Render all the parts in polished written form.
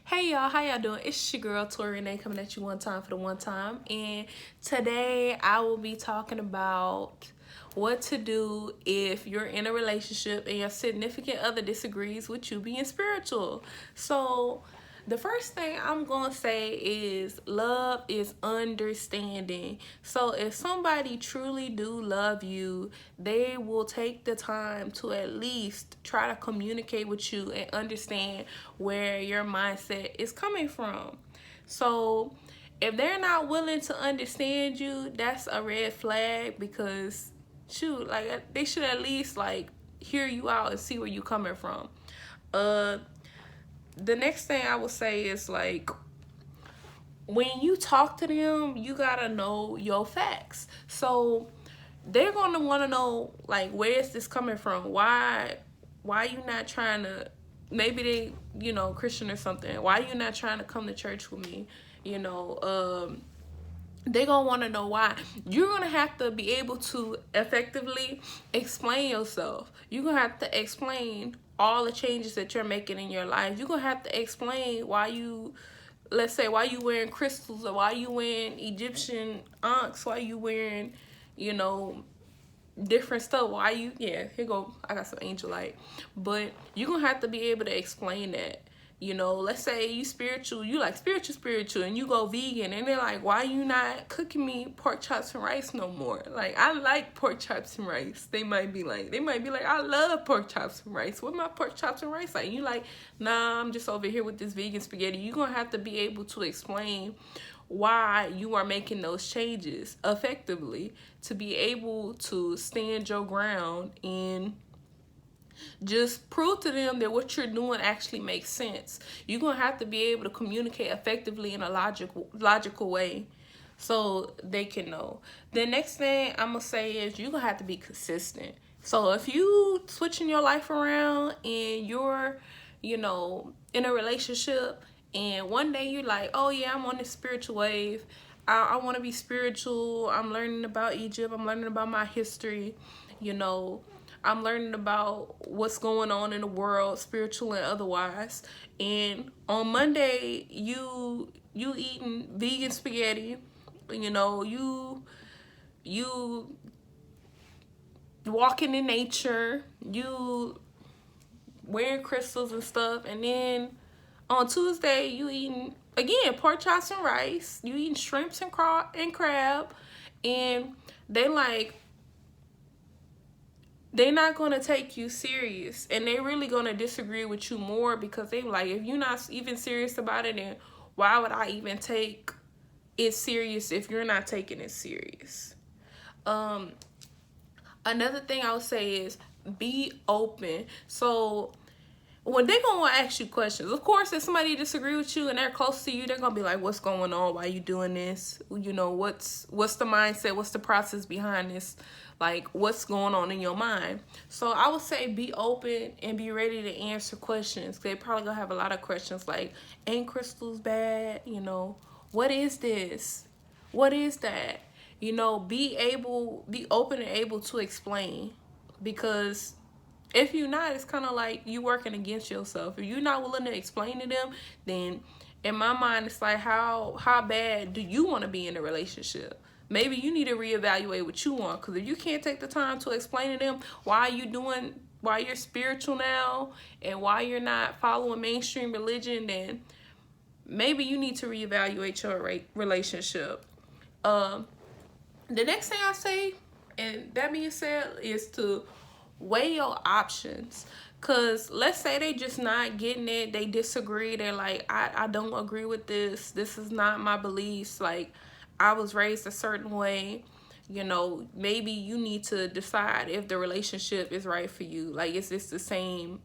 Hey y'all, how y'all doing? It's your girl Tori Renee coming at you one time for the one time. And today I will be talking about what to do if you're in a relationship and your significant other disagrees with you being spiritual. So the first thing I'm going to say is love is understanding. So if somebody truly do love you, they will take the time to at least try to communicate with you and understand where your mindset is coming from. So if they're not willing to understand you, that's a red flag because shoot, like they should at least like hear you out and see where you coming from. Uh the next thing I would say is like when you talk to them, you gotta know your facts. So they're gonna want to know like where is this coming from? Why you not trying to? Maybe they Christian or something. Why you not trying to come to church with me? You know, they gonna want to know why. You're gonna have to be able to effectively explain yourself. You're gonna have to explain all the changes that you're making in your life. You're gonna have to explain why you, let's say, why you wearing crystals, or why you wearing Egyptian ankhs, why you wearing, you know, different stuff. Why you, yeah, here go, I got some angel light. But you're gonna have to be able to explain that. Let's say you spiritual, you like spiritual, and you go vegan, and they're like, why you not cooking me pork chops and rice no more? Like, I like pork chops and rice. They might be like, I love pork chops and rice. What my pork chops and rice like? And you like, nah, I'm just over here with this vegan spaghetti. You're gonna have to be able to explain why you are making those changes effectively to be able to stand your ground and just prove to them that what you're doing actually makes sense. You're going to have to be able to communicate effectively in a logical way so they can know. The next thing I'm going to say is you're going to have to be consistent. So if you switching your life around and you're, in a relationship, and one day you're like, oh yeah, I'm on this spiritual wave. I want to be spiritual. I'm learning about Egypt. I'm learning about my history. You know, I'm learning about what's going on in the world, spiritual and otherwise. And on Monday, you eating vegan spaghetti. You walking in nature. You wearing crystals and stuff, and then on Tuesday you eating again pork chops and rice. You eating shrimps and crab, and they like they're not gonna take you serious, and they really gonna disagree with you more because they like, if you're not even serious about it, then why would I even take it serious if you're not taking it serious? Another thing I would say is be open. So when they're gonna ask you questions, of course, if somebody disagree with you and they're close to you, they're gonna be like, what's going on? Why are you doing this? What's the mindset? What's the process behind this? Like, what's going on in your mind? So I would say be open and be ready to answer questions. They probably gonna have a lot of questions like, ain't crystals bad? What is this? What is that? Be open and able to explain, because if you're not, it's kind of like you working against yourself. If you're not willing to explain to them, then in my mind, it's like, how bad do you want to be in a relationship? Maybe you need to reevaluate what you want, because if you can't take the time to explain to them why you're spiritual now and why you're not following mainstream religion, then maybe you need to reevaluate your relationship. The next thing I say, and that being said, is to weigh your options. Because let's say they just not getting it, they disagree, they're like, I don't agree with this is not my beliefs, like I was raised a certain way. Maybe you need to decide if the relationship is right for you. Like, is this the same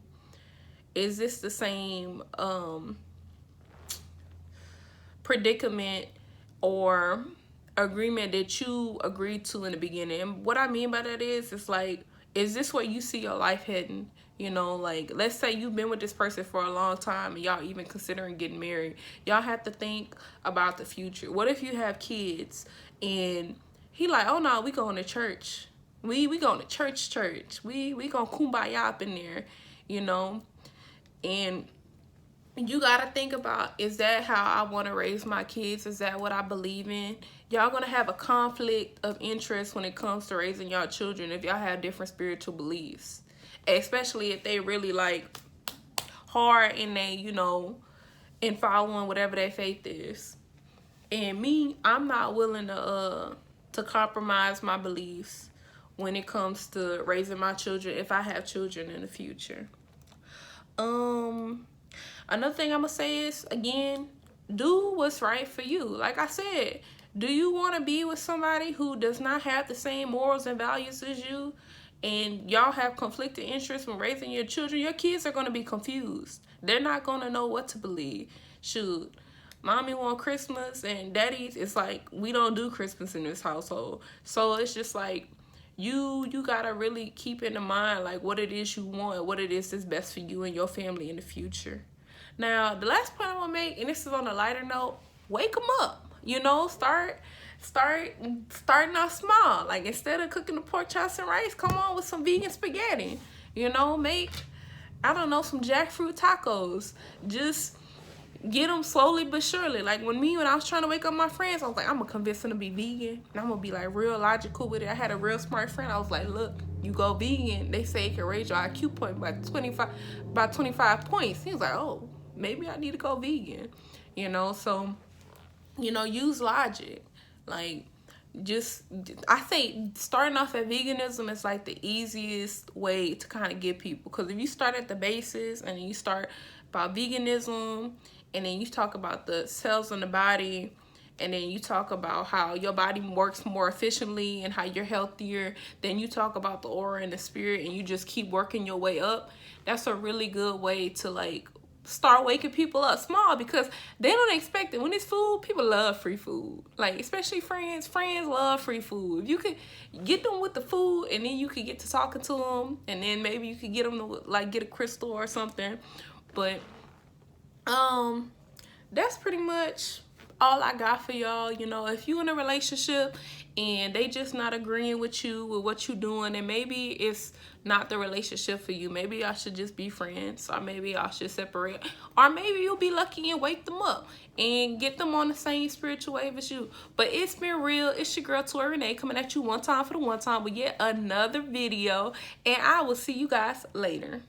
predicament or agreement that you agreed to in the beginning? And what I mean by that is, it's like, is this where you see your life heading? Like, let's say you've been with this person for a long time and y'all even considering getting married. Y'all have to think about the future. What if you have kids and he like, oh no, we going to church. We going to church. We going to kumbaya up in there, and you gotta think about, is that how I want to raise my kids? Is that what I believe in? Y'all gonna have a conflict of interest when it comes to raising y'all children if y'all have different spiritual beliefs, especially if they really like hard in they, you know, in following whatever their faith is. And me, I'm not willing to compromise my beliefs when it comes to raising my children if I have children in the future. Another thing I'm gonna say is, again, do what's right for you. Like I said, do you want to be with somebody who does not have the same morals and values as you, and y'all have conflicted interests when raising your children? Your kids are gonna be confused. They're not gonna know what to believe. Shoot, mommy want Christmas and daddy's, it's like, we don't do Christmas in this household. So it's just like, you gotta really keep in mind like what it is you want, what it is that's best for you and your family in the future. Now, the last point I want to make, and this is on a lighter note, wake them up. You know, starting off small. Like, instead of cooking the pork chops and rice, come on with some vegan spaghetti. You know, make, I don't know, some jackfruit tacos. Just get them slowly but surely. Like, when I was trying to wake up my friends, I was like, I'm gonna convince them to be vegan, and I'm gonna be like real logical with it. I had a real smart friend. I was like, look, you go vegan, they say it can raise your IQ point by 25 points. He was like, oh, maybe I need to go vegan. You know, so, you know, use logic. Like, just, I think starting off at veganism is like the easiest way to kind of get people, because if you start at the basis and you start about veganism, and then you talk about the cells in the body, and then you talk about how your body works more efficiently and how you're healthier, then you talk about the aura and the spirit, and you just keep working your way up. That's a really good way to like start waking people up small, because they don't expect it. When it's food, people love free food. Like, especially friends love free food. If you could get them with the food, and then you could get to talking to them, and then maybe you could get them to like get a crystal or something. But that's pretty much all I got for y'all. You know, if you in a relationship and they just not agreeing with you with what you doing, and maybe it's not the relationship for you. Maybe y'all should just be friends, or maybe y'all should separate, or maybe you'll be lucky and wake them up and get them on the same spiritual wave as you. But it's been real. It's your girl Tori Renee, coming at you one time for the one time with yet another video, and I will see you guys later.